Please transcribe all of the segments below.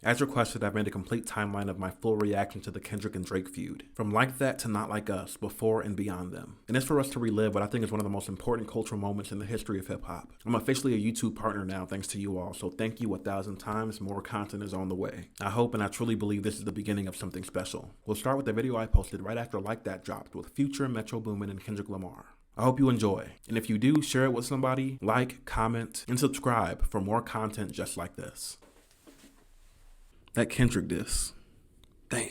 As requested, I've made a complete timeline of my full reaction to the Kendrick and Drake feud, from Like That to Not Like Us, before and beyond them. And it's for us to relive what I think is one of the most important cultural moments in the history of hip-hop. I'm officially a YouTube partner now thanks to you all, so thank you 1,000 times. More content is on the way. I hope and I truly believe this is the beginning of something special. We'll start with the video I posted right after Like That dropped with Future, Metro Boomin, and Kendrick Lamar. I hope you enjoy, and if you do, share it with somebody, like, comment, and subscribe for more content just like this. That Kendrick diss. Damn.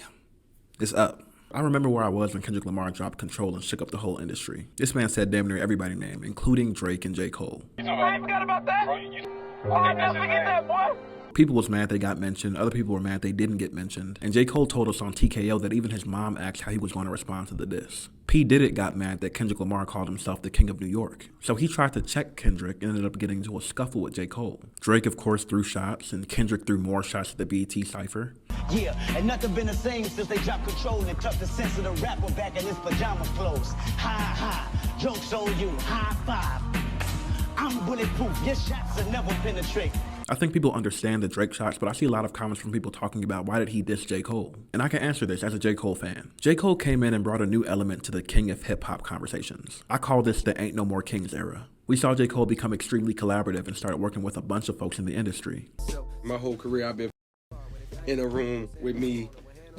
It's up. I remember where I was when Kendrick Lamar dropped Control and shook up the whole industry. This man said damn near everybody's name, including Drake and J. Cole. I forgot about that. I never forget that, boy. People was mad they got mentioned, other people were mad they didn't get mentioned, and J. Cole told us on TKO that even his mom asked how he was going to respond to the diss. P. Diddy got mad that Kendrick Lamar called himself the King of New York, so he tried to check Kendrick and ended up getting into a scuffle with J. Cole. Drake, of course, threw shots, and Kendrick threw more shots at the BET cypher. Yeah, and nothing been the same since they dropped Control and tucked the sense of the rapper back in his pajama clothes. Ha ha, jokes on you, high five. I'm bulletproof, your shots will never penetrate. I think people understand the Drake shots, but I see a lot of comments from people talking about why did he diss J. Cole? And I can answer this as a J. Cole fan. J. Cole came in and brought a new element to the king of hip-hop conversations. I call this the Ain't No More Kings era. We saw J. Cole become extremely collaborative and started working with a bunch of folks in the industry. My whole career I've been in a room with me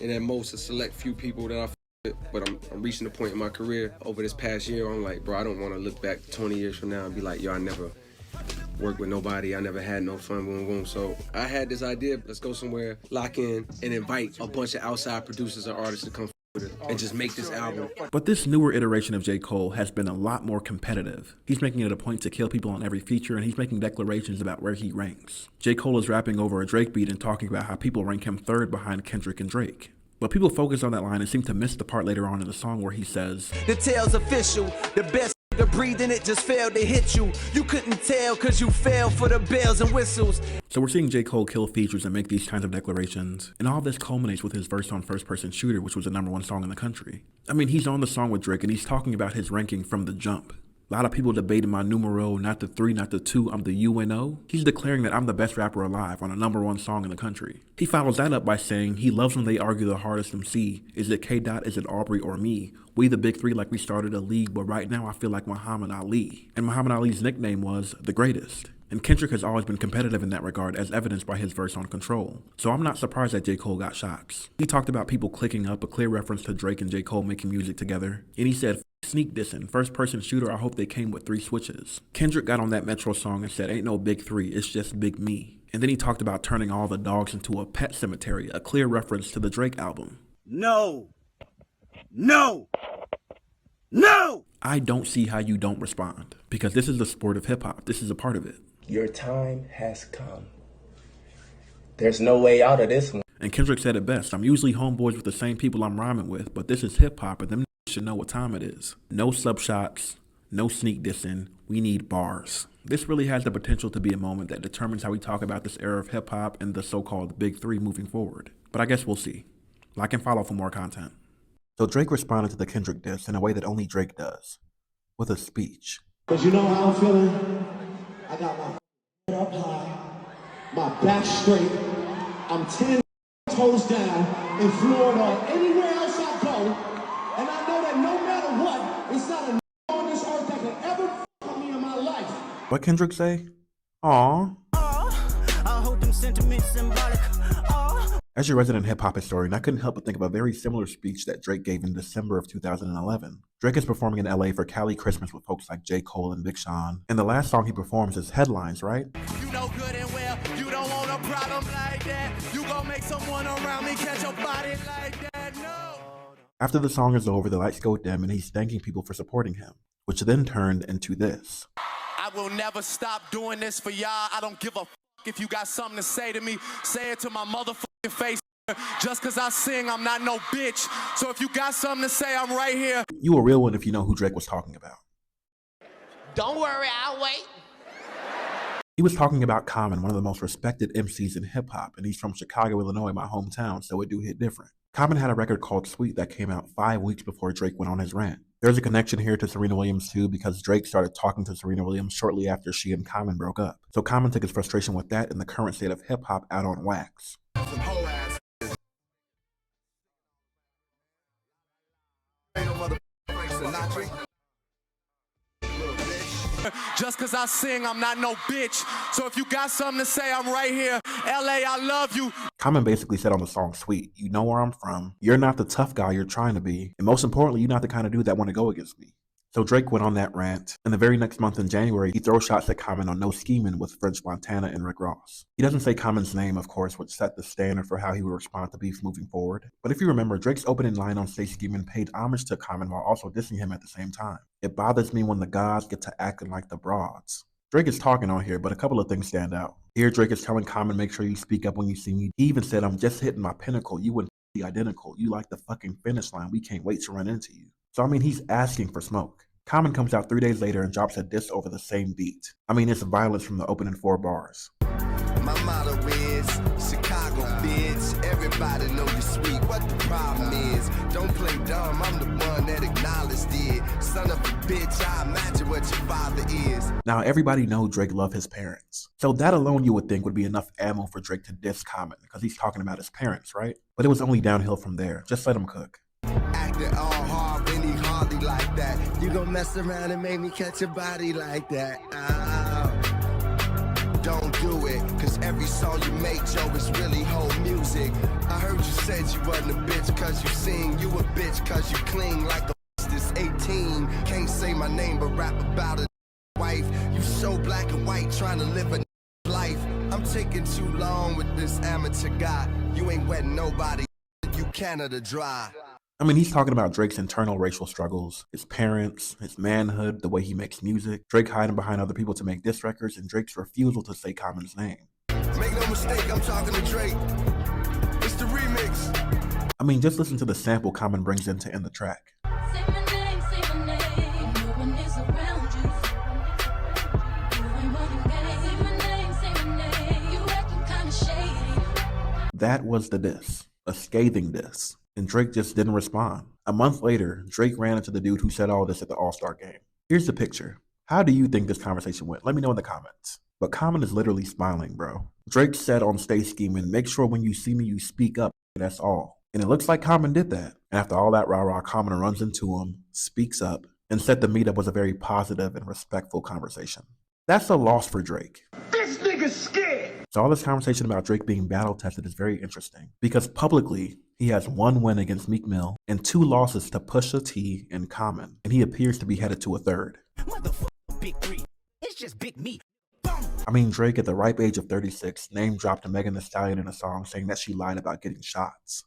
and at most a select few people that I with, but I'm reaching a point in my career over this past year, I'm like, bro, I don't want to look back 20 years from now and be like, yo, I never worked with nobody, I never had no fun, boom, boom. So I had this idea, let's go somewhere, lock in, and invite a bunch of outside producers or artists to come with it and just make this album. But this newer iteration of J. Cole has been a lot more competitive. He's making it a point to kill people on every feature, and he's making declarations about where he ranks. J. Cole is rapping over a Drake beat and talking about how people rank him third behind Kendrick and Drake. But people focus on that line and seem to miss the part later on in the song where he says, "The tale's official, the best breathing it just failed to hit you. You couldn't tell cause you fell for the bells and whistles." So we're seeing J. Cole kill features and make these kinds of declarations, and all this culminates with his verse on First Person Shooter, which was the #1 song in the country. I mean, he's on the song with Drake and he's talking about his ranking from the jump. A lot of people debating my numero, not the 3, not the 2, I'm the UNO. He's declaring that I'm the best rapper alive on a #1 song in the country. He follows that up by saying he loves when they argue the hardest MC. Is it K-Dot, is it Aubrey, or me? We the big three like we started a league, but right now I feel like Muhammad Ali. And Muhammad Ali's nickname was the greatest. And Kendrick has always been competitive in that regard, as evidenced by his verse on Control. So I'm not surprised that J. Cole got shots. He talked about people clicking up, a clear reference to Drake and J. Cole making music together. And he said, "Sneak dissing, First Person Shooter, I hope they came with 3 switches." Kendrick got on that Metro song and said, "Ain't no big 3, it's just big me." And then he talked about turning all the dogs into a pet cemetery, a clear reference to the Drake album. No. No. No! I don't see how you don't respond, because this is the sport of hip-hop. This is a part of it. Your time has come. There's no way out of this one. And Kendrick said it best, "I'm usually homeboys with the same people I'm rhyming with, but this is hip-hop and them should know what time it is. No sub shots, no sneak dissing, we need bars." This really has the potential to be a moment that determines how we talk about this era of hip-hop and the so-called big 3 moving forward. But I guess we'll see. Like and follow for more content. So Drake responded to the Kendrick diss in a way that only Drake does, with a speech. Cause you know how I'm feeling? I got my head up high, my back straight, I'm 10 toes down in Florida or anywhere else I go, and I know that no matter what, it's not a on this earth that can ever f me in my life. What Kendrick say? Aww. I hope them sentiments symbolic. As your resident hip-hop historian, I couldn't help but think of a very similar speech that Drake gave in December of 2011. Drake is performing in LA for Cali Christmas with folks like J. Cole and Big Sean. And the last song he performs is Headlines, right? You know good and well, you don't want a problem like that. You gon' make someone around me catch a body like that, no. After the song is over, the lights go dim and he's thanking people for supporting him, which then turned into this. "I will never stop doing this for y'all. I don't give a f if you got something to say to me. Say it to my motherfucking face. Just cause I sing, I'm not no bitch. So if you got something to say, I'm right here." You a real one if you know who Drake was talking about. Don't worry, I'll wait. He was talking about Common, one of the most respected MCs in hip-hop, and he's from Chicago, Illinois, my hometown, so it do hit different. Common had a record called Sweet that came out 5 weeks before Drake went on his rant. There's a connection here to Serena Williams too, because Drake started talking to Serena Williams shortly after she and Common broke up. So Common took his frustration with that and the current state of hip-hop out on wax. Some hoe ass is. Ain't no mother Frank Sinatra. Just cause I sing, I'm not no bitch. So if you got something to say, I'm right here. LA, I love you. Common basically said on the song Sweet, you know where I'm from. You're not the tough guy you're trying to be. And most importantly, you're not the kind of dude that want to go against me. So Drake went on that rant, and the very next month in January, he throws shots at Common on No Schemin' with French Montana and Rick Ross. He doesn't say Common's name, of course, which set the standard for how he would respond to beef moving forward. But if you remember, Drake's opening line on Stay Schemin' paid homage to Common while also dissing him at the same time. It bothers me when the gods get to acting like the broads. Drake is talking on here, but a couple of things stand out. Here, Drake is telling Common, make sure you speak up when you see me. He even said, I'm just hitting my pinnacle. You wouldn't be identical. You like the fucking finish line. We can't wait to run into you. So, I mean, he's asking for smoke. Common comes out 3 days later and drops a diss over the same beat. I mean, it's violence from the opening 4 bars. My motto is Chicago, bitch. Everybody know you sweet. What the problem is? Don't play dumb. I'm the one that acknowledged it. Son of a bitch, I imagine what your father is. Now, everybody knows Drake loved his parents. So that alone you would think would be enough ammo for Drake to diss Common, because he's talking about his parents, right? But it was only downhill from there. Just let him cook. Acting all hard when he hardly like that. You gon' mess around and make me catch a body like that. Don't do it, cause every song you make, Joe, is really whole music. I heard you said you wasn't a bitch cause you sing. You a bitch cause you cling like a this 18. Can't say my name but rap about a wife. You so black and white trying to live a life. I'm taking too long with this amateur guy. You ain't wetting nobody, you Canada dry. I mean, he's talking about Drake's internal racial struggles, his parents, his manhood, the way he makes music, Drake hiding behind other people to make diss records, and Drake's refusal to say Common's name. Make no mistake, I'm talking to Drake. It's the remix. I mean, just listen to the sample Common brings in to end the track. Say my name, no one is around you. You ain't running game. Say my name, you acting kinda shady. That was the diss, a scathing diss. And Drake just didn't respond. A month later, Drake ran into the dude who said all this at the All-Star game. Here's the picture. How do you think this conversation went? Let me know in the comments. But Common is literally smiling, bro. Drake said on Stay Schemin', make sure when you see me, you speak up. That's all. And it looks like Common did that. And after all that rah-rah, Common runs into him, speaks up, and said the meetup was a very positive and respectful conversation. That's a loss for Drake. This nigga's scared. So all this conversation about Drake being battle-tested is very interesting. Because publicly, he has 1 win against Meek Mill and 2 losses to Pusha T and Common. And he appears to be headed to a 3rd. Big 3. It's just big me. I mean, Drake at the ripe age of 36 name-dropped Megan Thee Stallion in a song saying that she lied about getting shots.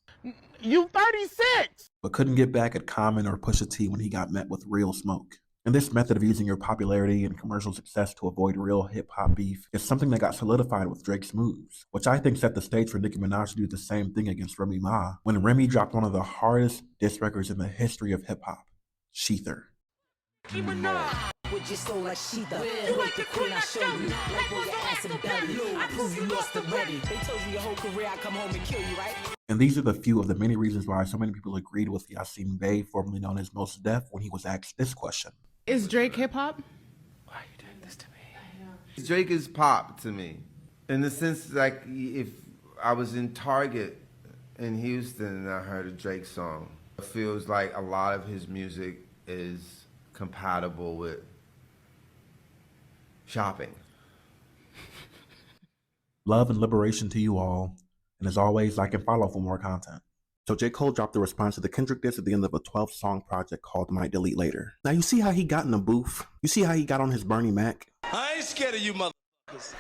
You 36! But couldn't get back at Common or Pusha T when he got met with real smoke. And this method of using your popularity and commercial success to avoid real hip-hop beef is something that got solidified with Drake's moves, which I think set the stage for Nicki Minaj to do the same thing against Remy Ma when Remy dropped one of the hardest diss records in the history of hip-hop, Sheether. With your soul like Sheether. You like the queen I show you. Like on your ass and belly. I prove you lost already. They told you your whole career I come home and kill you, right? And these are the few of the many reasons why so many people agreed with Yasiin Bey, formerly known as Mos Def, when he was asked this question. Is Drake hip-hop? Why are you doing this to me? Drake is pop to me. In the sense, like, if I was in Target in Houston and I heard a Drake song, it feels like a lot of his music is compatible with shopping. Love and liberation to you all. And as always, like and follow for more content. So J. Cole dropped a response to the Kendrick diss at the end of a 12-song project called Might Delete Later. Now you see how he got in the booth? You see how he got on his Bernie Mac? I ain't scared of you motherfuckers.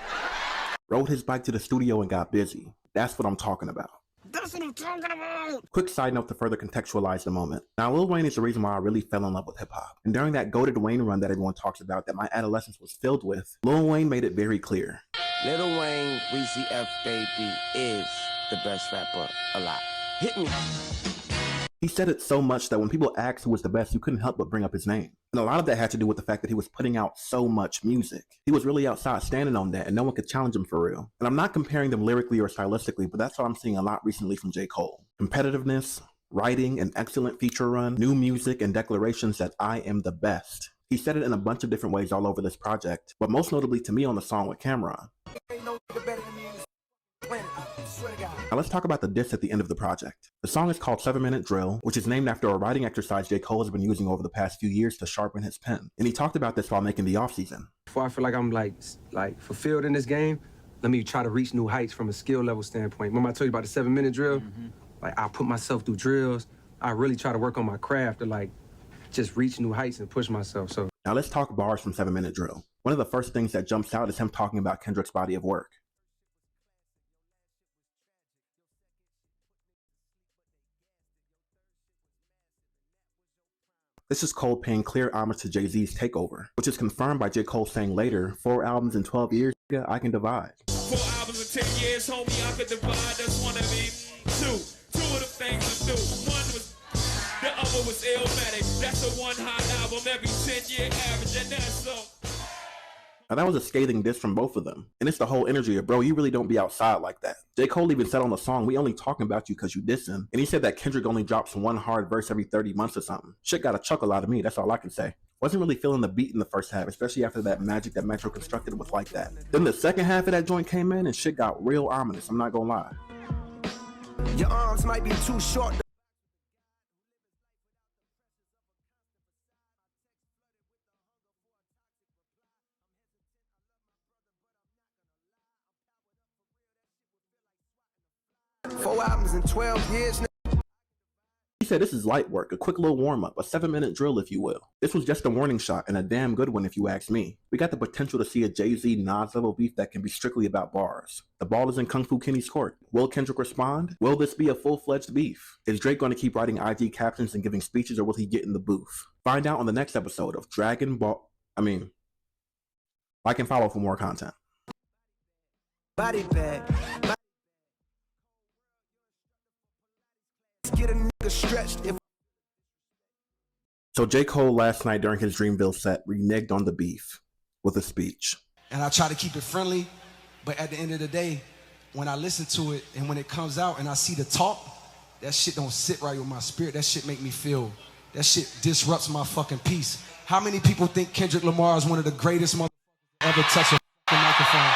Rode his bike to the studio and got busy. That's what I'm talking about. That's what I'm talking about. Quick side note to further contextualize the moment. Now, Lil Wayne is the reason why I really fell in love with hip-hop. And during that goated Wayne run that everyone talks about that my adolescence was filled with, Lil Wayne made it very clear. Lil Wayne, Weezy F Baby, is the best rapper alive. Hit me. He said it so much that when people asked who was the best, you couldn't help but bring up his name. And a lot of that had to do with the fact that he was putting out so much music. He was really outside standing on that, and no one could challenge him for real. And I'm not comparing them lyrically or stylistically, but that's what I'm seeing a lot recently from J. Cole. Competitiveness, writing, an excellent feature run, new music, and declarations that I am the best. He said it in a bunch of different ways all over this project, but most notably to me on the song with Cameron. Ain't no nigga better than me in this planet. Now let's talk about the diss at the end of the project. The song is called 7 Minute Drill, which is named after a writing exercise J. Cole has been using over the past few years to sharpen his pen. And he talked about this while making the offseason. Before I feel like I'm like fulfilled in this game, let me try to reach new heights from a skill level standpoint. Remember I told you about the 7 minute drill? Like I put myself through drills. I really try to work on my craft to like just reach new heights and push myself. So now let's talk bars from 7 Minute Drill. One of the first things that jumps out is him talking about Kendrick's body of work. This is Cole paying clear homage to Jay-Z's Takeover, which is confirmed by J. Cole saying later, 4 albums in 12 years, yeah, I can divide. 4 albums in 10 years, homie, I could divide. That's one of me. Two of the things I do. One was, the other was Illmatic. That's a one hot album every 10-year average, and that's so. Now that was a scathing diss from both of them. And it's the whole energy of, bro, you really don't be outside like that. J. Cole even said on the song, we only talking about you because you dissing. And he said that Kendrick only drops one hard verse every 30 months or something. Shit got a chuckle out of me, that's all I can say. Wasn't really feeling the beat in the first half, especially after that magic that Metro constructed was like that. Then the second half of that joint came in and shit got real ominous, I'm not gonna lie. Your arms might be too short. Four albums in 12 years. He said this is light work, a quick little warm-up, a 7-minute drill if you will. This was just a warning shot and a damn good one if you ask me. We got the potential to see a Jay-Z Nas level beef that can be strictly about bars. The ball is in Kung Fu Kenny's court. Will Kendrick respond? Will this be a full-fledged beef? Is Drake going to keep writing IG captions and giving speeches, or will he get in the booth? Find out on the next episode of Dragon Ball. Like and follow for more content. Body bag. Get a nigga stretched. So J. Cole last night during his Dreamville set reneged on the beef with a speech. And I try to keep it friendly, but at the end of the day, when I listen to it and when it comes out and I see the talk, that shit don't sit right with my spirit. That shit make me feel, that shit disrupts my fucking peace. How many people think Kendrick Lamar is one of the greatest motherfuckers ever touch a microphone?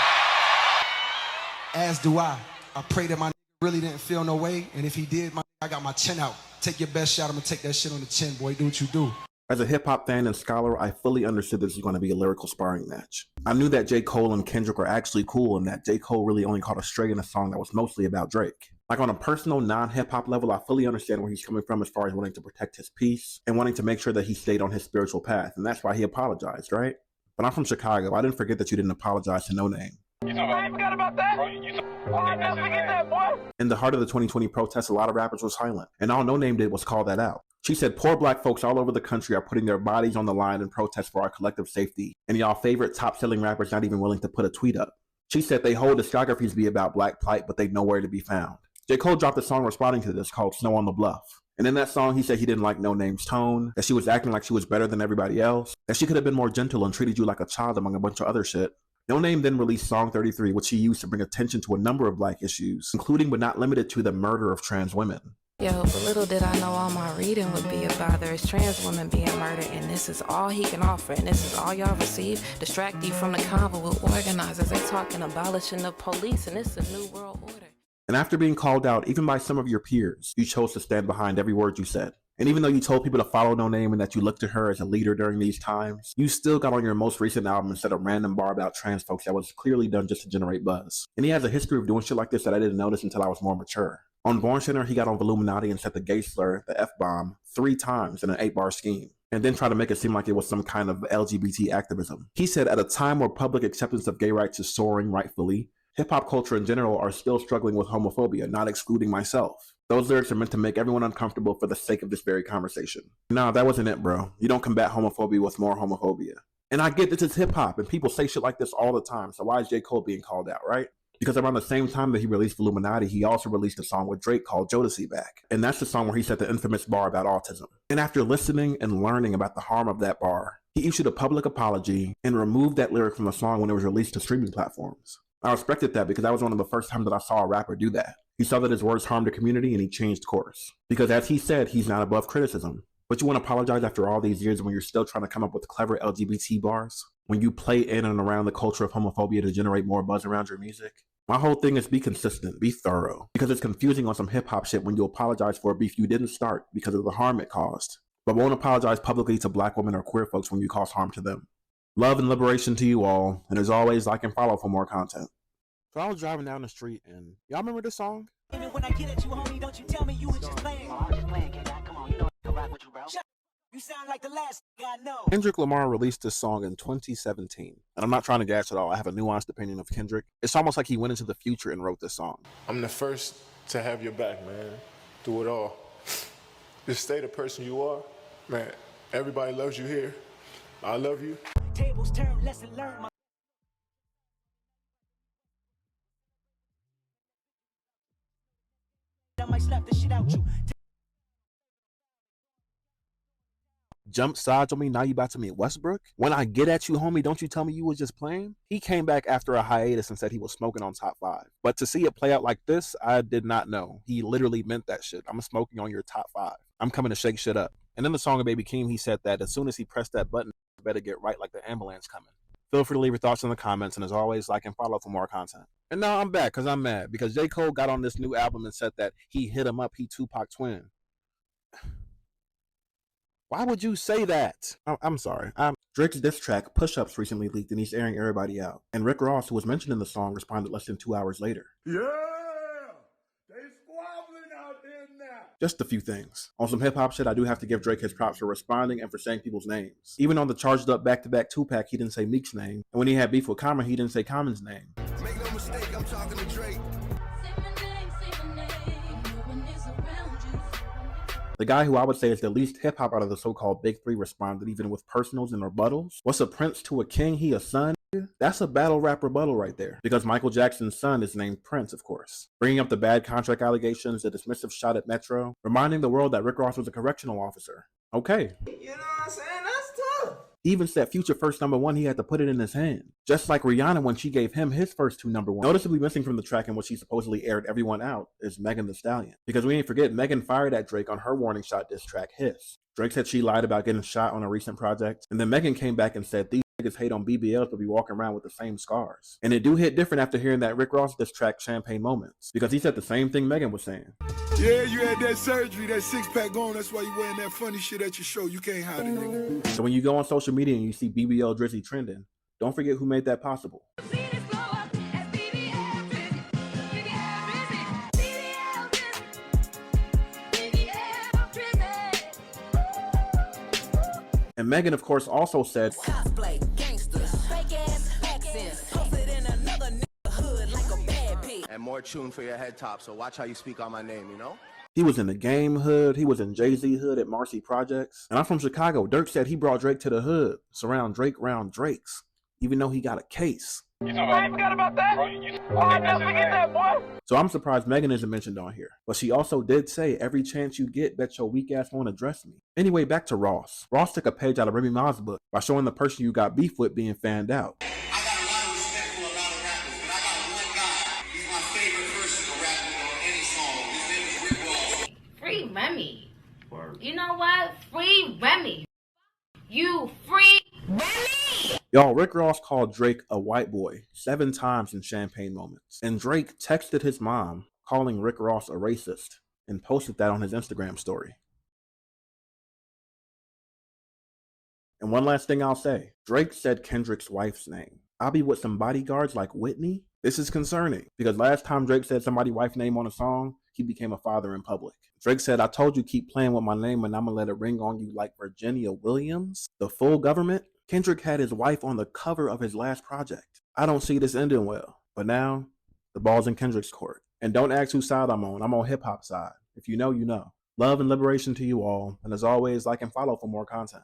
As do I. I pray that my really didn't feel no way, and if he did, I got my chin out. Take your best shot, I'm gonna take that shit on the chin, boy. Do what you do. As a hip-hop fan and scholar, I fully understood this was going to be a lyrical sparring match. I knew that J. Cole and Kendrick are actually cool and that J. Cole really only caught a stray in a song that was mostly about Drake. Like on a personal, non-hip-hop level, I fully understand where he's coming from as far as wanting to protect his peace and wanting to make sure that he stayed on his spiritual path, and that's why he apologized, right? But I'm from Chicago. I didn't forget that you didn't apologize to No Name. I ain't forgot about that. I never forget that, boy. In the heart of the 2020 protests, a lot of rappers were silent, and all No Name did was call that out. She said, poor black folks all over the country are putting their bodies on the line in protest for our collective safety, and y'all favorite top-selling rappers not even willing to put a tweet up. She said they hold discographies be about black plight, but they nowhere to be found. J. Cole dropped a song responding to this called Snow on the Bluff. And in that song, he said he didn't like No Name's tone, that she was acting like she was better than everybody else, that she could have been more gentle and treated you like a child among a bunch of other shit. No Name then released Song 33, which he used to bring attention to a number of black issues, including but not limited to the murder of trans women. Yo, but little did I know all my reading would be about there's trans women being murdered, and this is all he can offer, and this is all y'all receive. Distract you from the convo with organizers. They talking abolishing the police, and it's a new world order. And after being called out, even by some of your peers, you chose to stand behind every word you said. And even though you told people to follow No Name and that you looked to her as a leader during these times, you still got on your most recent album and said a random bar about trans folks that was clearly done just to generate buzz. And he has a history of doing shit like this that I didn't notice until I was more mature. On Born Center, he got on Illuminati and said the gay slur, the F-bomb, 3 times in an 8-bar scheme, and then tried to make it seem like it was some kind of LGBT activism. He said at a time where public acceptance of gay rights is soaring rightfully, hip-hop culture in general are still struggling with homophobia, not excluding myself. Those lyrics are meant to make everyone uncomfortable for the sake of this very conversation. Nah, that wasn't it, bro. You don't combat homophobia with more homophobia. And I get this is hip-hop, and people say shit like this all the time, so why is J. Cole being called out, right? Because around the same time that he released Illuminati, he also released a song with Drake called Jodeci Back. And that's the song where he said the infamous bar about autism. And after listening and learning about the harm of that bar, he issued a public apology and removed that lyric from the song when it was released to streaming platforms. I respected that because that was one of the first times that I saw a rapper do that. He saw that his words harmed the community and he changed course. Because as he said, he's not above criticism. But you want to apologize after all these years when you're still trying to come up with clever LGBT bars? When you play in and around the culture of homophobia to generate more buzz around your music? My whole thing is be consistent, be thorough. Because it's confusing on some hip-hop shit when you apologize for a beef you didn't start because of the harm it caused, but won't apologize publicly to black women or queer folks when you cause harm to them. Love and liberation to you all, and as always, like and follow for more content. So I was driving down the street and y'all remember this song? When I get at you, homie, don't you tell me you was just playing. Oh, I'm just playing, kid. Come on, you know I can rock with you, bro. You sound like the last I know. Kendrick Lamar released this song in 2017. And I'm not trying to gas at all. I have a nuanced opinion of Kendrick. It's almost like he went into the future and wrote this song. I'm the first to have your back, man. Do it all. Just stay the person you are. Man, everybody loves you here. I love you. Tables turn, lesson learned. I might slap the shit out you. Jump sides on me, now you about to meet Westbrook? When I get at you, homie, don't you tell me you was just playing? He came back after a hiatus and said he was smoking on top 5. But to see it play out like this, I did not know. He literally meant that shit. I'm smoking on your top 5. I'm coming to shake shit up. And in the song of Baby Keem, he said that as soon as he pressed that button, you better get right like the ambulance coming. Feel free to leave your thoughts in the comments, and as always, like and follow for more content. And now I'm back, because I'm mad, because J. Cole got on this new album and said that he hit him up, he Tupac twin. Why would you say that? I'm sorry. Drake's diss track, Pushups, recently leaked and he's airing everybody out. And Rick Ross, who was mentioned in the song, responded less than 2 hours later. Yeah! They squabbling out there now! Just a few things. On some hip-hop shit, I do have to give Drake his props for responding and for saying people's names. Even on the charged up back-to-back Tupac, he didn't say Meek's name. And when he had beef with Common, he didn't say Common's name. Make no mistake, I'm talking to Drake. The guy who I would say is the least hip-hop out of the so-called Big Three responded even with personals and rebuttals. What's a prince to a king? He a son? That's a battle rap rebuttal right there. Because Michael Jackson's son is named Prince, of course. Bringing up the bad contract allegations, the dismissive shot at Metro. Reminding the world that Rick Ross was a correctional officer. Okay. You know what I'm saying? That's tough. He even said Future first #1, he had to put it in his hand. Just like Rihanna when she gave him his first 2 #1. Noticeably missing from the track in which she supposedly aired everyone out is Megan Thee Stallion. Because we ain't forget, Megan fired at Drake on her warning shot diss track, Hiss. Drake said she lied about getting shot on a recent project. And then Megan came back and said these niggas hate on BBLs but be walking around with the same scars. And it do hit different after hearing that Rick Ross diss track, Champagne Moments. Because he said the same thing Megan was saying. Yeah, you had that surgery, that 6-pack going. That's why you wearing that funny shit at your show. You can't hide it, nigga. So when you go on social media and you see BBL Drizzy trending, don't forget who made that possible. And Megan, of course, also said, cosplay, gangsters, fake ass accents, posted in another neighborhood like a bad pig. And more tune for your head top, so watch how you speak on my name, you know? he was in the Game hood, he was in Jay-Z hood at Marcy Projects. And I'm from Chicago. Dirk said he brought Drake to the hood. Surround Drake round Drakes, even though he got a case. I ain't forgot about that. I never forget that, boy. So I'm surprised Megan isn't mentioned on here. But she also did say, every chance you get, bet your weak ass won't address me. Anyway, back to Ross. Ross took a page out of Remy Ma's book by showing the person you got beef with being fanned out. I got a lot of respect for a lot of rappers, but I got one guy. He's my favorite person to rap with on any song. His name is Rick Ross. Free Remy. You know what? Free Remy. You free Remy! Y'all, Rick Ross called Drake a white boy 7 times in Champagne Moments. And Drake texted his mom calling Rick Ross a racist and posted that on his Instagram story. And one last thing I'll say. Drake said Kendrick's wife's name. I'll be with some bodyguards like Whitney? This is concerning because last time Drake said somebody's wife's name on a song, he became a father in public. Drake said, I told you keep playing with my name and I'm gonna let it ring on you like Virginia Williams. The full government? Kendrick had his wife on the cover of his last project. I don't see this ending well. But now, the ball's in Kendrick's court. And don't ask whose side I'm on hip hop side. If you know, you know. Love and liberation to you all. And as always, like and follow for more content.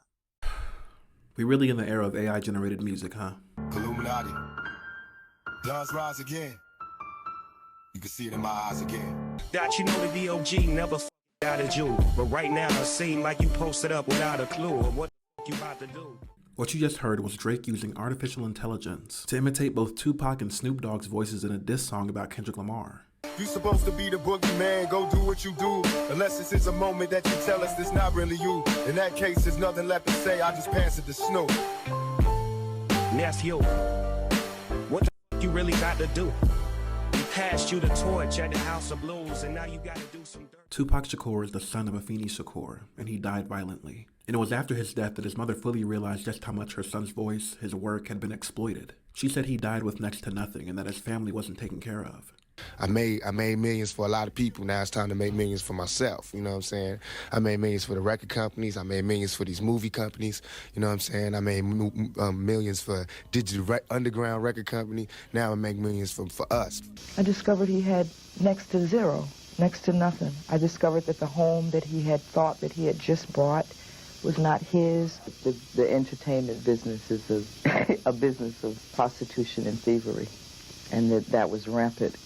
We really in the era of AI generated music, huh? Illuminati. Bloods rise again. You can see it in my eyes again. That you know the DOG never doubted you. But right now it seems like you posted up without a clue of what you about to do. What you just heard was Drake using artificial intelligence to imitate both Tupac and Snoop Dogg's voices in a diss song about Kendrick Lamar. You supposed to be the boogeyman, go do what you do. Unless this is a moment that you tell us it's not really you. In that case, there's nothing left to say, I just pass it to Snoop. Nephew, what the f you really got to do? We passed you the torch at the House of Blues, and now you got to do some dirt. Tupac Shakur is the son of Afeni Shakur, and he died violently. And it was after his death that his mother fully realized just how much her son's voice, his work, had been exploited. She said he died with next to nothing and that his family wasn't taken care of. I made millions for a lot of people. Now it's time to make millions for myself. You know what I'm saying? I made millions for the record companies. I made millions for these movie companies. You know what I'm saying? I made millions for digital underground record company. Now I make millions for us. I discovered he had next to zero, next to nothing. I discovered that the home that he had thought that he had just bought was not his. The entertainment business is a business of prostitution and thievery, and that was rampant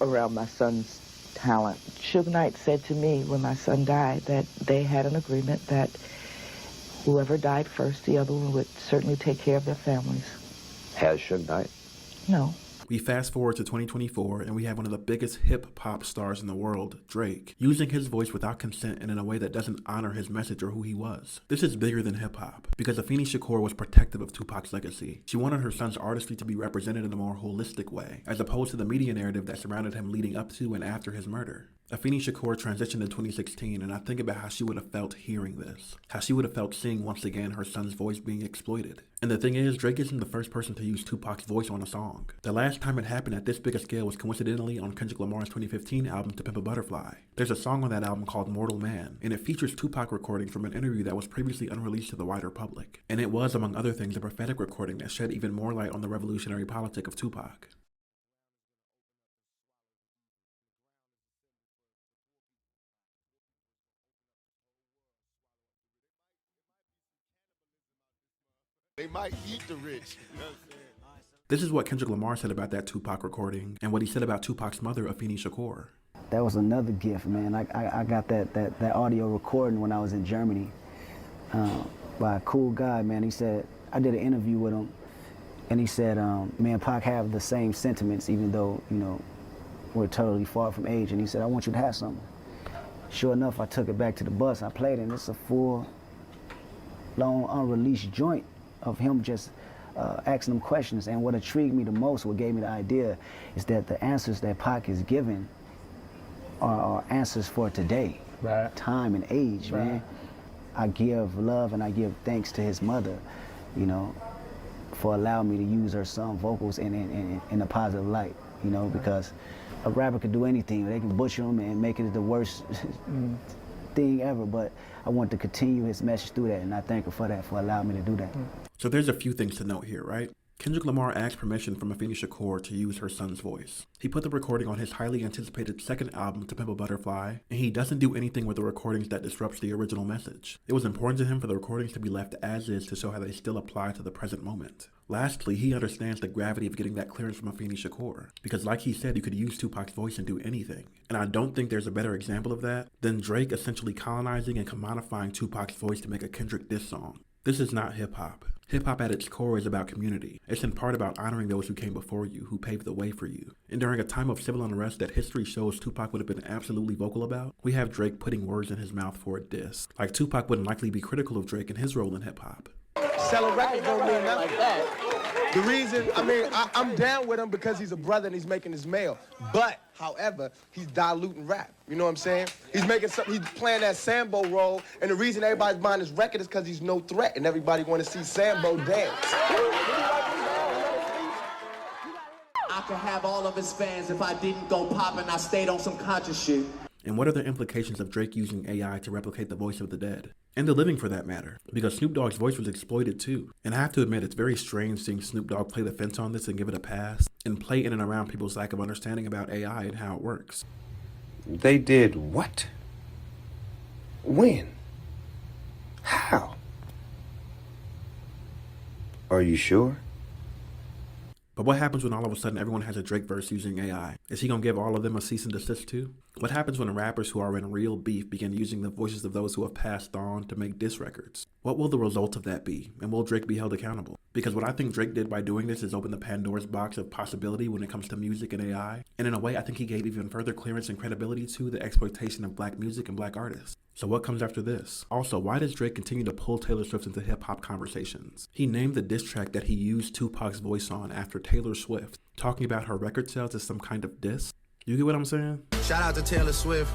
around my son's talent. Suge Knight said to me when my son died that they had an agreement that whoever died first, the other one would certainly take care of their families. Has Suge Knight? No. We fast forward to 2024 and we have one of the biggest hip-hop stars in the world, Drake, using his voice without consent and in a way that doesn't honor his message or who he was. This is bigger than hip-hop, because Afeni Shakur was protective of Tupac's legacy. She wanted her son's artistry to be represented in a more holistic way, as opposed to the media narrative that surrounded him leading up to and after his murder. Afeni Shakur transitioned in 2016, and I think about how she would have felt hearing this, how she would have felt seeing once again her son's voice being exploited. And the thing is, Drake isn't the first person to use Tupac's voice on a song. The last time it happened at this big a scale was coincidentally on Kendrick Lamar's 2015 album To Pimp a Butterfly. There's a song on that album called Mortal Man, and it features Tupac recordings from an interview that was previously unreleased to the wider public. And it was, among other things, a prophetic recording that shed even more light on the revolutionary politic of Tupac. They might eat the rich. You know what I'm saying? This is what Kendrick Lamar said about that Tupac recording, and what he said about Tupac's mother, Afeni Shakur. That was another gift, man. I got that audio recording when I was in Germany by a cool guy, man. He said, I did an interview with him, and he said, me and Pac have the same sentiments, even though, you know, we're totally far from age. And he said, I want you to have something. Sure enough, I took it back to the bus. I played it, and it's a full, long, unreleased joint of him just asking them questions. And what intrigued me the most, what gave me the idea, is that the answers that Pac is giving are answers for today, right? Time and age, right. Man. I give love and I give thanks to his mother, you know, for allowing me to use her song vocals in a positive light, you know, because a rapper can do anything. They can butcher them and make it the worst thing ever, but I want to continue his message through that, and I thank her for that, for allowing me to do that. So there's a few things to note here, right? Kendrick Lamar asked permission from Afeni Shakur to use her son's voice. He put the recording on his highly anticipated second album, To Pimp a Butterfly, and he doesn't do anything with the recordings that disrupts the original message. It was important to him for the recordings to be left as is to show how they still apply to the present moment. Lastly, he understands the gravity of getting that clearance from Afeni Shakur, because like he said, you could use Tupac's voice and do anything. And I don't think there's a better example of that than Drake essentially colonizing and commodifying Tupac's voice to make a Kendrick diss song. This is not hip-hop. Hip-hop at its core is about community. It's in part about honoring those who came before you, who paved the way for you. And during a time of civil unrest that history shows Tupac would have been absolutely vocal about, we have Drake putting words in his mouth for a diss. Like Tupac wouldn't likely be critical of Drake and his role in hip-hop. Selling records don't mean nothing like that. The reason, I'm down with him because he's a brother and he's making his mail. But, however, he's diluting rap. You know what I'm saying? He's playing that Sambo role, and the reason everybody's buying his record is because he's no threat, and everybody want to see Sambo dance. I could have all of his fans if I didn't go pop and I stayed on some conscious shit. And what are the implications of Drake using AI to replicate the voice of the dead? And the living, for that matter, because Snoop Dogg's voice was exploited too. And I have to admit, it's very strange seeing Snoop Dogg play the fence on this and give it a pass, and play in and around people's lack of understanding about AI and how it works. They did what? When? How? Are you sure? But what happens when all of a sudden everyone has a Drake verse using AI? Is he gonna give all of them a cease and desist too? What happens when rappers who are in real beef begin using the voices of those who have passed on to make diss records? What will the result of that be? And will Drake be held accountable? Because what I think Drake did by doing this is open the Pandora's box of possibility when it comes to music and AI. And in a way, I think he gave even further clearance and credibility to the exploitation of black music and black artists. So what comes after this? Also, why does Drake continue to pull Taylor Swift into hip-hop conversations? He named the diss track that he used Tupac's voice on after Taylor Swift. Talking about her record sales as some kind of diss? You get what I'm saying? Shout out to Taylor Swift.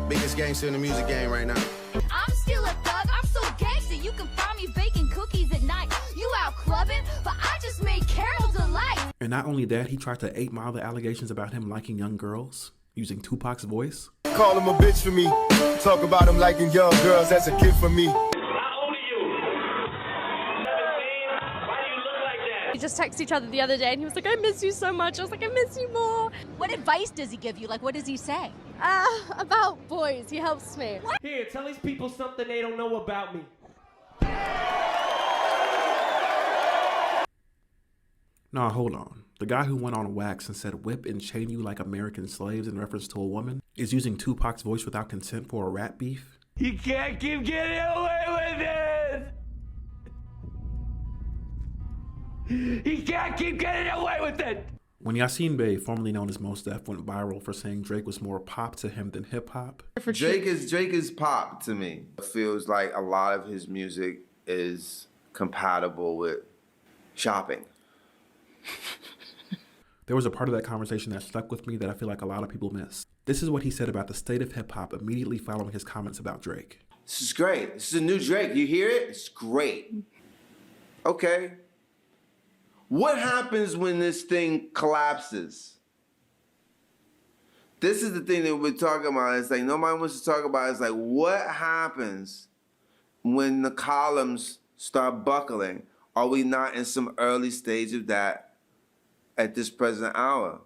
Biggest gangster in the music game right now. I'm still a thug, I'm so gangster. You can find me baking cookies at night. You out clubbing, but I just made Carol delight. And not only that, he tried to 8-mile the allegations about him liking young girls using Tupac's voice. Call him a bitch for me. Talk about him liking young girls, that's a gift for me. We just texted each other the other day and he was like, I miss you so much. I was like, I miss you more. What advice does he give you? Like, what does he say? About boys. He helps me. What? Here, tell these people something they don't know about me. Nah, hold on. The guy who went on wax and said whip and chain you like American slaves in reference to a woman is using Tupac's voice without consent for a rap beef? You can't keep getting away with it! He can't keep getting away with it! When Yasiin Bey, formerly known as Mos Def, went viral for saying Drake was more pop to him than hip-hop. Drake is pop to me. It feels like a lot of his music is compatible with shopping. There was a part of that conversation that stuck with me that I feel like a lot of people miss. This is what he said about the state of hip-hop immediately following his comments about Drake. This is great. This is a new Drake. You hear it? It's great. Okay. What happens when this thing collapses? This is the thing that we're talking about. It's like nobody wants to talk about it. It's like, what happens when the columns start buckling? Are we not in some early stage of that at this present hour?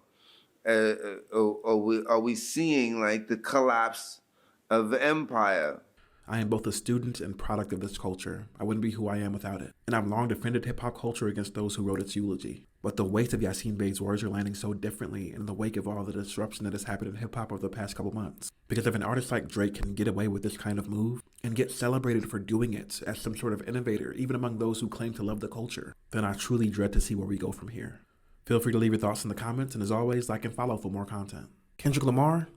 Are we seeing like the collapse of the empire? I am both a student and product of this culture. I wouldn't be who I am without it. And I've long defended hip-hop culture against those who wrote its eulogy. But the weight of Yasiin Bey's words are landing so differently in the wake of all the disruption that has happened in hip-hop over the past couple months. Because if an artist like Drake can get away with this kind of move and get celebrated for doing it as some sort of innovator, even among those who claim to love the culture, then I truly dread to see where we go from here. Feel free to leave your thoughts in the comments, and as always, like and follow for more content. Kendrick Lamar?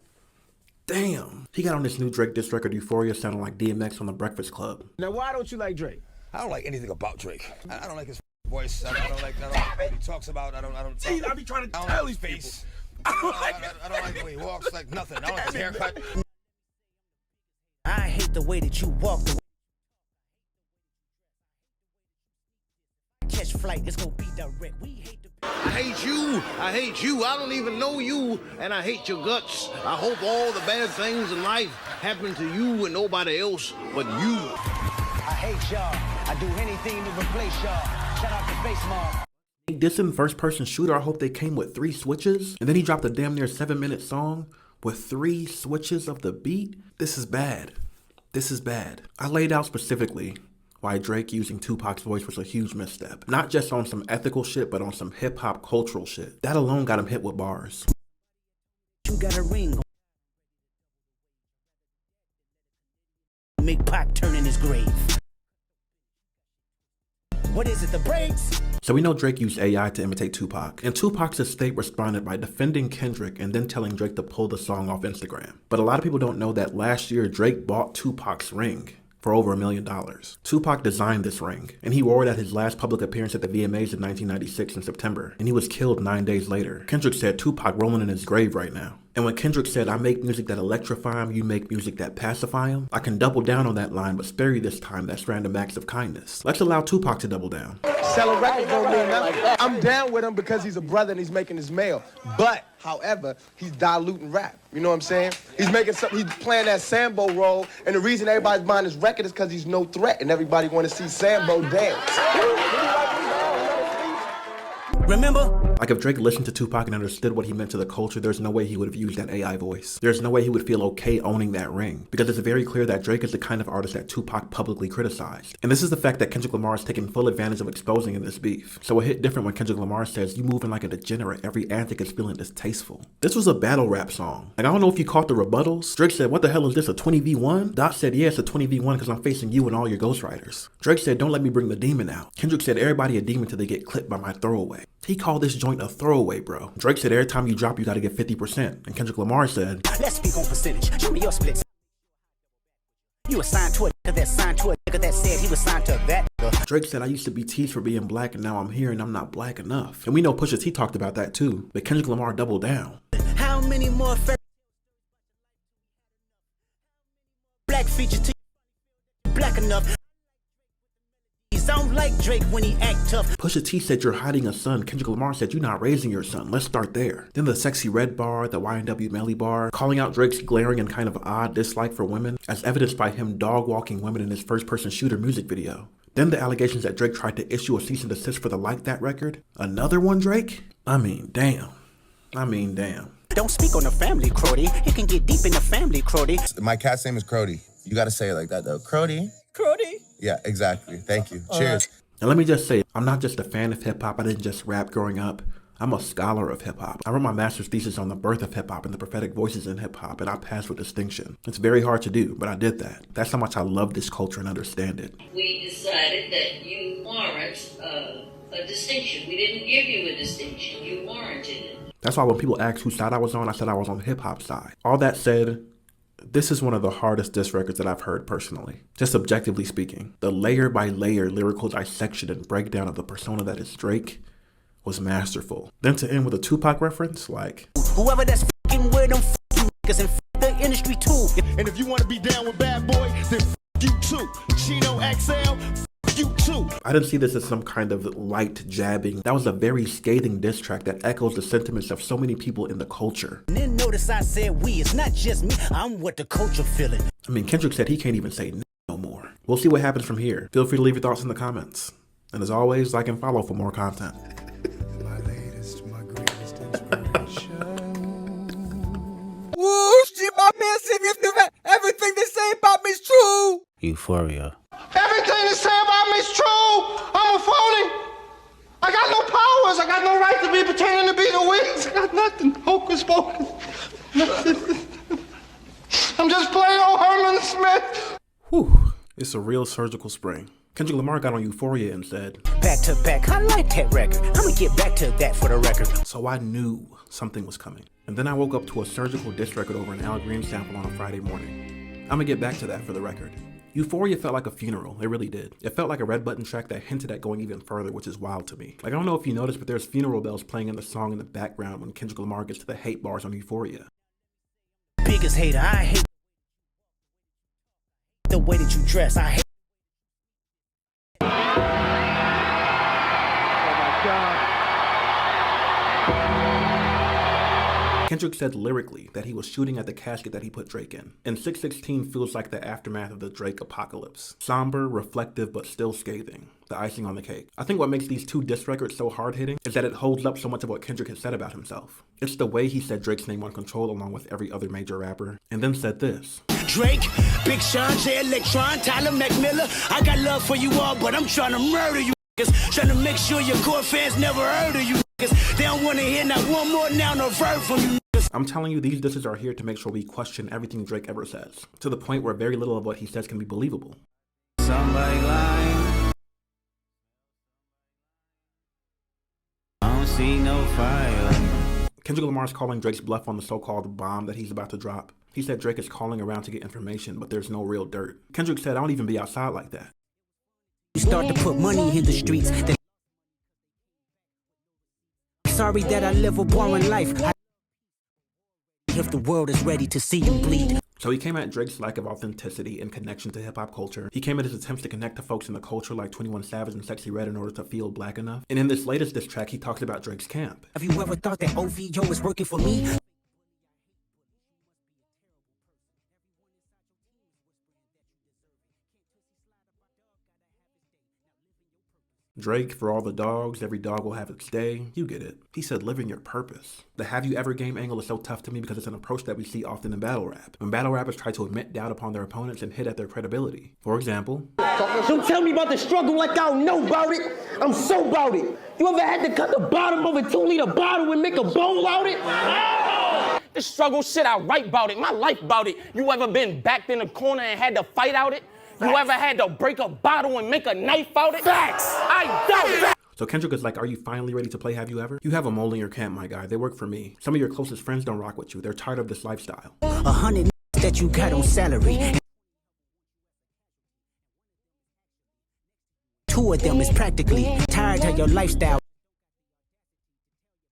Damn. He got on this new Drake diss record, Euphoria, sounding like DMX on The Breakfast Club. Now, why don't you like Drake? I don't like anything about Drake. I don't like his voice. I don't like what he talks about. I don't. See, I be trying to tell these face. I don't like the way he walks, like nothing. I don't like his haircut. I hate the way that you walk. Catch flight, it's gonna be direct. We hate I hate you. I hate you. I don't even know you, and I hate your guts. I hope all the bad things in life happen to you and nobody else but you. I hate y'all. I do anything to replace y'all. Shout out to Face Mob. Dissing first-person shooter, I hope they came with 3 switches, and then he dropped a damn near 7-minute song with 3 switches of the beat. This is bad. This is bad. I laid out specifically why Drake using Tupac's voice was a huge misstep. Not just on some ethical shit, but on some hip-hop cultural shit. That alone got him hit with bars. You got a ring. Make Pac turn in his grave. What is it, the brakes? So we know Drake used AI to imitate Tupac, and Tupac's estate responded by defending Kendrick and then telling Drake to pull the song off Instagram. But a lot of people don't know that last year Drake bought Tupac's ring for over $1 million. Tupac designed this ring, and he wore it at his last public appearance at the VMAs in 1996 in September, and he was killed 9 days later. Kendrick said Tupac rolling in his grave right now. And when Kendrick said, I make music that electrify him, you make music that pacify him, I can double down on that line, but spare you this time that's random acts of kindness. Let's allow Tupac to double down. Selling records don't mean nothing. I'm down with him because he's a brother and he's making his mail. But, however, he's diluting rap. You know what I'm saying? He's making something, he's playing that Sambo role, and the reason everybody's buying his record is because he's no threat, and everybody want to see Sambo dance. Remember, Like if Drake listened to Tupac and understood what he meant to the culture, there's no way he would have used that AI voice. There's no way he would feel okay owning that ring, because it's very clear that Drake is the kind of artist that Tupac publicly criticized. And this is the fact that Kendrick Lamar is taking full advantage of exposing in this beef. So it hit different when Kendrick Lamar says, "You moving like a degenerate, every antic is feeling distasteful." This was a battle rap song. Like, I don't know if you caught the rebuttals. Drake said, "What the hell is this, a 20v1? Dot said, "Yeah, it's a 20v1 because I'm facing you and all your ghostwriters." Drake said, "Don't let me bring the demon out." Kendrick said, "Everybody a demon till they get clipped by my throwaway." He called this joint a throwaway, bro. Drake said, "Every time you drop, you gotta get 50%. And Kendrick Lamar said, "Let's speak on percentage. Show me your splits. You assigned to a nigga that signed to a nigga that said he was signed to that." Drake said, "I used to be teased for being black and now I'm here and I'm not black enough." And we know Pusha T talked about that too, but Kendrick Lamar doubled down. How many more black features to black enough? Sound like Drake when he act tough. Pusha T said, "You're hiding a son." Kendrick Lamar said, "You're not raising your son." Let's start there. Then the sexy red bar, the YNW Melly bar, calling out Drake's glaring and kind of odd dislike for women, as evidenced by him dog-walking women in his first-person shooter music video. Then the allegations that Drake tried to issue a cease and desist for the Like That record. Another one, Drake? I mean, damn. Don't speak on the family, Crody. You can get deep in the family, Crody. My cat's name is Crody. You gotta say it like that, though. Crody. Crody? Yeah, exactly. Thank you. Cheers. And let me just say, I'm not just a fan of hip-hop. I didn't just rap growing up. I'm a scholar of hip-hop. I wrote my master's thesis on the birth of hip-hop and the prophetic voices in hip-hop, and I passed with distinction. It's very hard to do, but I did that. That's how much I love this culture and understand it. We decided that you warrant a distinction. We didn't give you a distinction. You warranted it. That's why when people ask whose side I was on, I said I was on the hip-hop side. All that said, this is one of the hardest diss records that I've heard personally, just objectively speaking. The layer by layer lyrical dissection and breakdown of the persona that is Drake was masterful. Then to end with a Tupac reference, like, "Whoever that's fucking with them fucking niggas and the industry too." And if you want to be down with Bad Boy, then you too. Chino XL, you too. I didn't see this as some kind of light jabbing. That was a very scathing diss track that echoes the sentiments of so many people in the culture. And then notice I said we. It's not just me. I'm what the culture feeling. I mean, Kendrick said he can't even say no more. We'll see what happens from here. Feel free to leave your thoughts in the comments. And as always, like and follow for more content. My greatest inspiration. Woo, shit, my man said everything they say about me is true. Euphoria. Everything they say about me is true. I'm a phony. I got no powers. I got no right to be pretending to be the witness. I got nothing. Hocus pocus. Nothing. I'm just plain old Herman Smith. Whew, it's a real surgical spring. Kendrick Lamar got on Euphoria and said, "Back to back, I like that record. I'm gonna get back to that for the record." So I knew something was coming. And then I woke up to a surgical diss record over an Al Green sample on a Friday morning. I'm gonna get back to that for the record. Euphoria felt like a funeral, it really did. It felt like a red button track that hinted at going even further, which is wild to me. Like, I don't know if you noticed, but there's funeral bells playing in the song in the background when Kendrick Lamar gets to the hate bars on Euphoria. Biggest hater, I hate the way that you dress. I hate. Oh my God. Kendrick said lyrically that he was shooting at the casket that he put Drake in. And 616 feels like the aftermath of the Drake apocalypse. Somber, reflective, but still scathing. The icing on the cake. I think what makes these two diss records so hard-hitting is that it holds up so much of what Kendrick has said about himself. It's the way he said Drake's name on Control along with every other major rapper, and then said this. Drake, Big Sean, J Electron, Tyler McMillan. I got love for you all, but I'm trying to murder you niggas. Trying to make sure your core fans never heard of you niggas. They don't want to hear not one more noun or verb from you niggas. I'm telling you, these disses are here to make sure we question everything Drake ever says, to the point where very little of what he says can be believable. Somebody lying. I don't see no fire. Kendrick Lamar's calling Drake's bluff on the so-called bomb that he's about to drop. He said Drake is calling around to get information, but there's no real dirt. Kendrick said, "I don't even be outside like that." You start to put money in the streets. Sorry that I live a boring life. If the world is ready to see you bleed. So he came at Drake's lack of authenticity and connection to hip-hop culture. He came at his attempts to connect to folks in the culture like 21 Savage and Sexy Red in order to feel black enough. And in this latest diss track, he talks about Drake's camp. Have you ever thought that OVO is working for me? Drake, for all the dogs, every dog will have its day. You get it. He said living your purpose. The have you ever game angle is so tough to me because it's an approach that we see often in battle rap. When battle rappers try to admit doubt upon their opponents and hit at their credibility. For example, Don't tell me about the struggle like I don't know about it. I'm so about it. You ever had to cut the bottom of a 2-liter bottle and make a bowl out it? The struggle shit, I write about it. My life about it. You ever been backed in a corner and had to fight out it? You ever had to break a bottle and make a knife out it? Facts! I don't! So Kendrick is like, are you finally ready to play Have You Ever? You have a mole in your camp, my guy. They work for me. Some of your closest friends don't rock with you. They're tired of this lifestyle. 100 that you got on salary. 2 of them is practically tired of your lifestyle.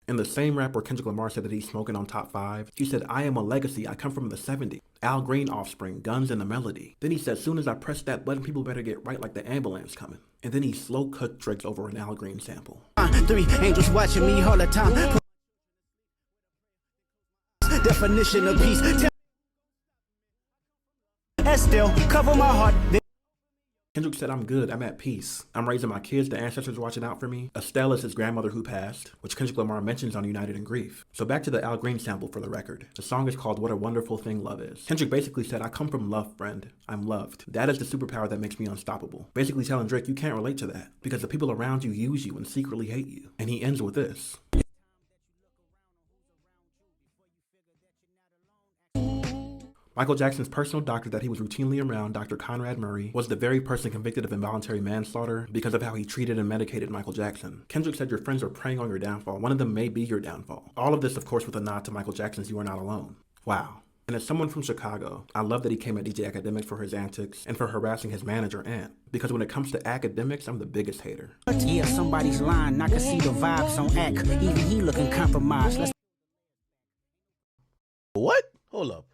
In the same rap where Kendrick Lamar said that he's smoking on top 5, he said, I am a legacy. I come from the 70s. Al Green offspring, guns and the melody. Then he said, soon as I press that button, people better get right like the ambulance coming. And then he slow cut Drake's over an Al Green sample. 3 angels watching me all the time. Definition of peace. And still cover my heart. Kendrick said, I'm good, I'm at peace. I'm raising my kids, the ancestors watching out for me. Estelle is his grandmother who passed, which Kendrick Lamar mentions on United in Grief. So back to the Al Green sample for the record. The song is called What a Wonderful Thing Love Is. Kendrick basically said, I come from love, friend. I'm loved. That is the superpower that makes me unstoppable. Basically telling Drake, you can't relate to that because the people around you use you and secretly hate you. And he ends with this. Michael Jackson's personal doctor that he was routinely around, Dr. Conrad Murray, was the very person convicted of involuntary manslaughter because of how he treated and medicated Michael Jackson. Kendrick said your friends are preying on your downfall. One of them may be your downfall. All of this, of course, with a nod to Michael Jackson's You Are Not Alone. Wow. And as someone from Chicago, I love that he came at DJ Academics for his antics and for harassing his manager, Ant. Because when it comes to academics, I'm the biggest hater. Yeah, somebody's lying. I can see the vibes on act. Even he looking compromised. What? Hold up.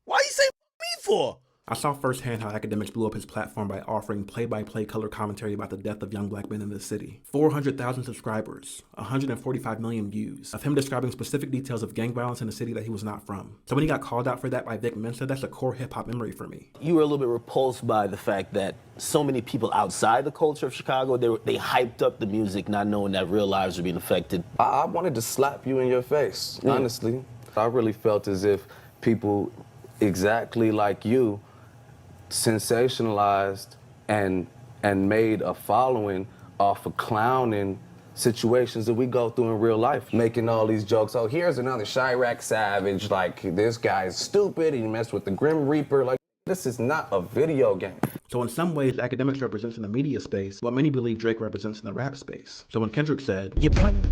Why you say me for? I saw firsthand how Academics blew up his platform by offering play-by-play color commentary about the death of young black men in the city. 400,000 subscribers, 145 million views, of him describing specific details of gang violence in the city that he was not from. So when he got called out for that by Vic Mensa, that's a core hip-hop memory for me. You were a little bit repulsed by the fact that so many people outside the culture of Chicago, they hyped up the music not knowing that real lives were being affected. I wanted to slap you in your face, honestly. I really felt as if people exactly like you sensationalized and made a following off of clowning situations that we go through in real life, making all these jokes. Oh, here's another Chirac Savage, like this guy's stupid, he messed with the Grim Reaper. Like, this is not a video game. So in some ways, Academics represents in the media space what many believe Drake represents in the rap space. So when Kendrick said, "You're playing,"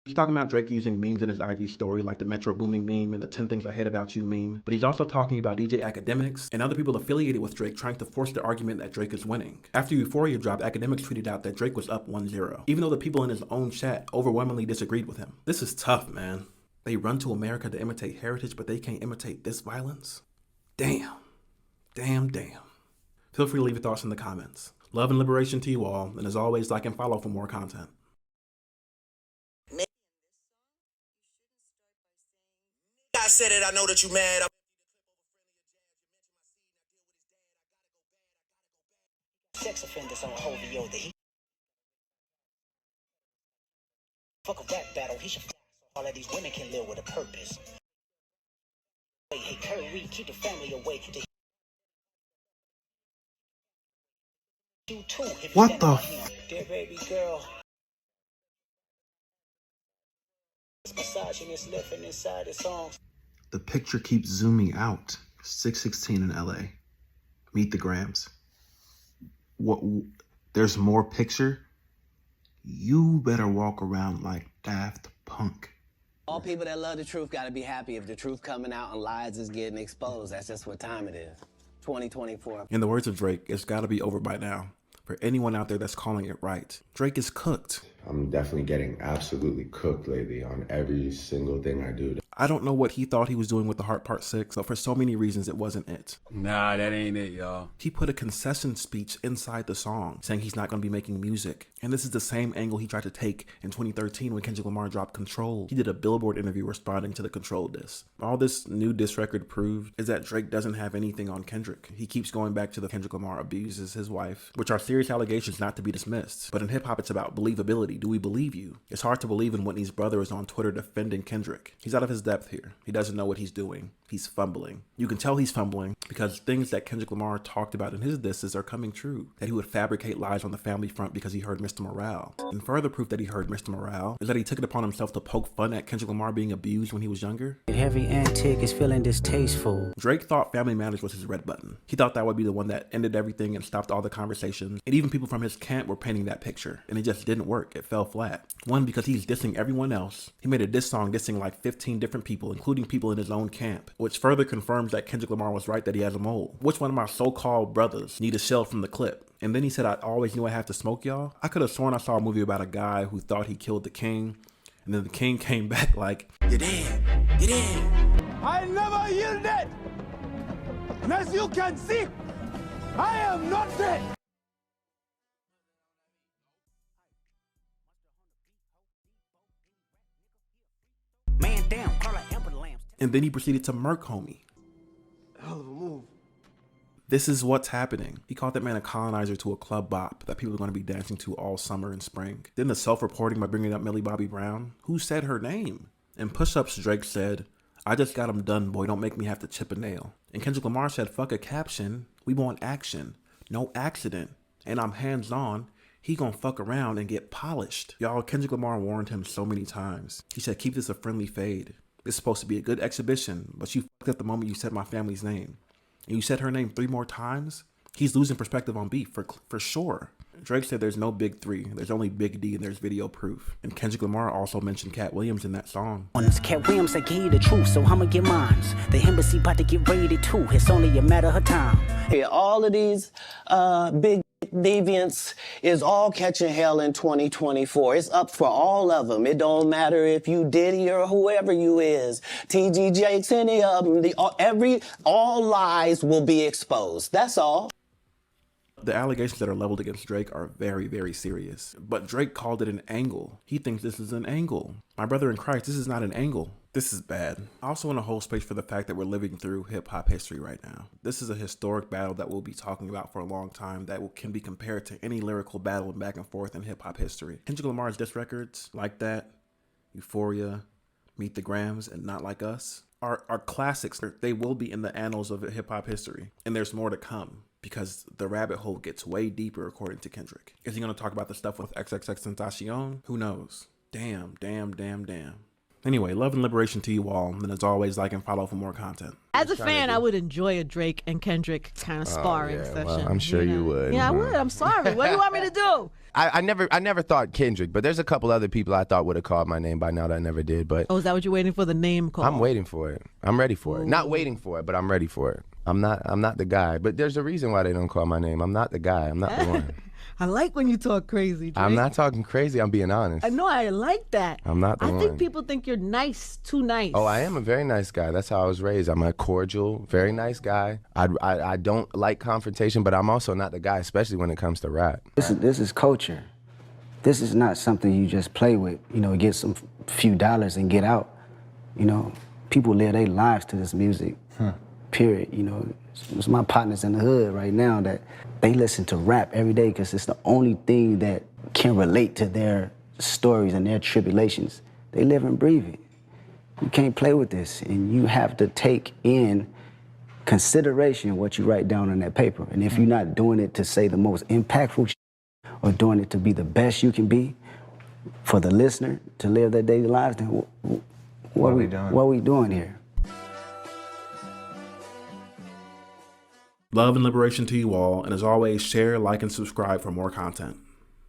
he's talking about Drake using memes in his IG story like the Metro Booming meme and the 10 Things I Hate About You meme, but he's also talking about DJ Academics and other people affiliated with Drake trying to force the argument that Drake is winning. After Euphoria dropped, Academics tweeted out that Drake was up 1-0, even though the people in his own chat overwhelmingly disagreed with him. This is tough, man. They run to America to imitate heritage, but they can't imitate this violence? Damn. Damn, damn. Feel free to leave your thoughts in the comments. Love and liberation to you all, and as always, like and follow for more content. I said it, I know that you mad. Sex offenders on OVO, the fuck a rap battle, he should all of these women can live with a purpose. Hey, Curry, keep the family away. You too, if what the dear baby girl. Massaging his lip and inside his arms. The picture keeps zooming out. 616 in LA. Meet the Grams. What? There's more picture? You better walk around like Daft Punk. All people that love the truth gotta be happy if the truth coming out and lies is getting exposed. That's just what time it is. 2024. In the words of Drake, it's gotta be over by now. For anyone out there that's calling it right, Drake is cooked. I'm definitely getting absolutely cooked lately on every single thing I do. I don't know what he thought he was doing with the Heart Part 6, but for so many reasons it wasn't it. Nah, that ain't it, y'all. He put a concession speech inside the song, saying he's not going to be making music. And this is the same angle he tried to take in 2013 when Kendrick Lamar dropped Control. He did a Billboard interview responding to the Control diss. All this new diss record proved is that Drake doesn't have anything on Kendrick. He keeps going back to the Kendrick Lamar abuses his wife, which are serious allegations not to be dismissed. But in hip-hop, it's about believability. Do we believe you? It's hard to believe when Whitney's brother is on Twitter defending Kendrick. He's out of his depth here. He doesn't know what he's doing. He's fumbling. You can tell he's fumbling because things that Kendrick Lamar talked about in his disses are coming true. That he would fabricate lies on the family front because he heard Mr. Morale. And further proof that he heard Mr. Morale is that he took it upon himself to poke fun at Kendrick Lamar being abused when he was younger. Every antic is feeling distasteful. Drake thought Family Matters was his red button. He thought that would be the one that ended everything and stopped all the conversations. And even people from his camp were painting that picture. And it just didn't work. It fell flat. One, because he's dissing everyone else. He made a diss song dissing like 15 different people, including people in his own camp, which further confirms that Kendrick Lamar was right that he has a mole. Which one of my so-called brothers need a shell from the clip? And then he said, I always knew I had to smoke y'all. I could have sworn I saw a movie about a guy who thought he killed the king, and then the king came back like, you're dead, you're dead. I never yielded. And as you can see, I am not dead. Man down, and then he proceeded to murk homie. Hell of a move. This is what's happening. He called that man a colonizer to a club bop that people are going to be dancing to all summer and spring. Then the self-reporting by bringing up Millie Bobby Brown. Who said her name? In Pushups, Drake said, I just got him done, boy, don't make me have to chip a nail. And Kendrick Lamar said, fuck a caption, we want action. No accident. And I'm hands-on. He gonna fuck around and get polished. Y'all, Kendrick Lamar warned him so many times. He said, keep this a friendly fade. This is supposed to be a good exhibition, but you fucked up the moment you said my family's name. And you said her name 3 more times? He's losing perspective on beef for sure. Drake said there's no big 3. There's only Big D and there's video proof. And Kendrick Lamar also mentioned Cat Williams in that song. Cat Williams, they gave you the truth, so I'ma get mines. The embassy about to get raided too. It's only a matter of time. Yeah, all of these big deviants is all catching hell in 2024. It's up for all of them. It don't matter if you Diddy or whoever you is. TG Jakes, any of them. All lies will be exposed. That's all. The allegations that are leveled against Drake are very, very serious. But Drake called it an angle. He thinks this is an angle. My brother in Christ, this is not an angle. This is bad. I also want to hold space for the fact that we're living through hip-hop history right now. This is a historic battle that we'll be talking about for a long time that can be compared to any lyrical battle back and forth in hip-hop history. Kendrick Lamar's diss records, Like That, Euphoria, Meet the Grams, and Not Like Us, are classics. They will be in the annals of hip-hop history. And there's more to come, because the rabbit hole gets way deeper according to Kendrick. Is he going to talk about the stuff with XXXTentacion? Who knows? Damn. Anyway, love and liberation to you all. And as always, like and follow for more content. As a fan, I would enjoy a Drake and Kendrick kind of sparring session. Well, I'm sure you would. Yeah, I would. I'm sorry. What do you want me to do? I never thought Kendrick, but there's a couple other people I thought would have called my name by now that I never did. But oh, is that what you're waiting for, the name call? I'm waiting for it. I'm ready for it. Not waiting for it, but I'm ready for it. I'm not the guy. But there's a reason why they don't call my name. I'm not the guy. I'm not the one. I like when you talk crazy, Drake. I'm not talking crazy. I'm being honest. I know. I like that. I'm not the one. I think people think you're nice, too nice. Oh, I am a very nice guy. That's how I was raised. I'm a cordial, very nice guy. I don't like confrontation, but I'm also not the guy, especially when it comes to rap. This is culture. This is not something you just play with, get some few dollars and get out. People live their lives to this music, period. It's my partners in the hood right now that they listen to rap every day because it's the only thing that can relate to their stories and their tribulations. They live and breathe it. You can't play with this, and you have to take in consideration what you write down on that paper. And if you're not doing it to say the most impactful shit, or doing it to be the best you can be for the listener to live their daily lives, then what are we doing here? Love and liberation to you all, and as always, share, like, and subscribe for more content.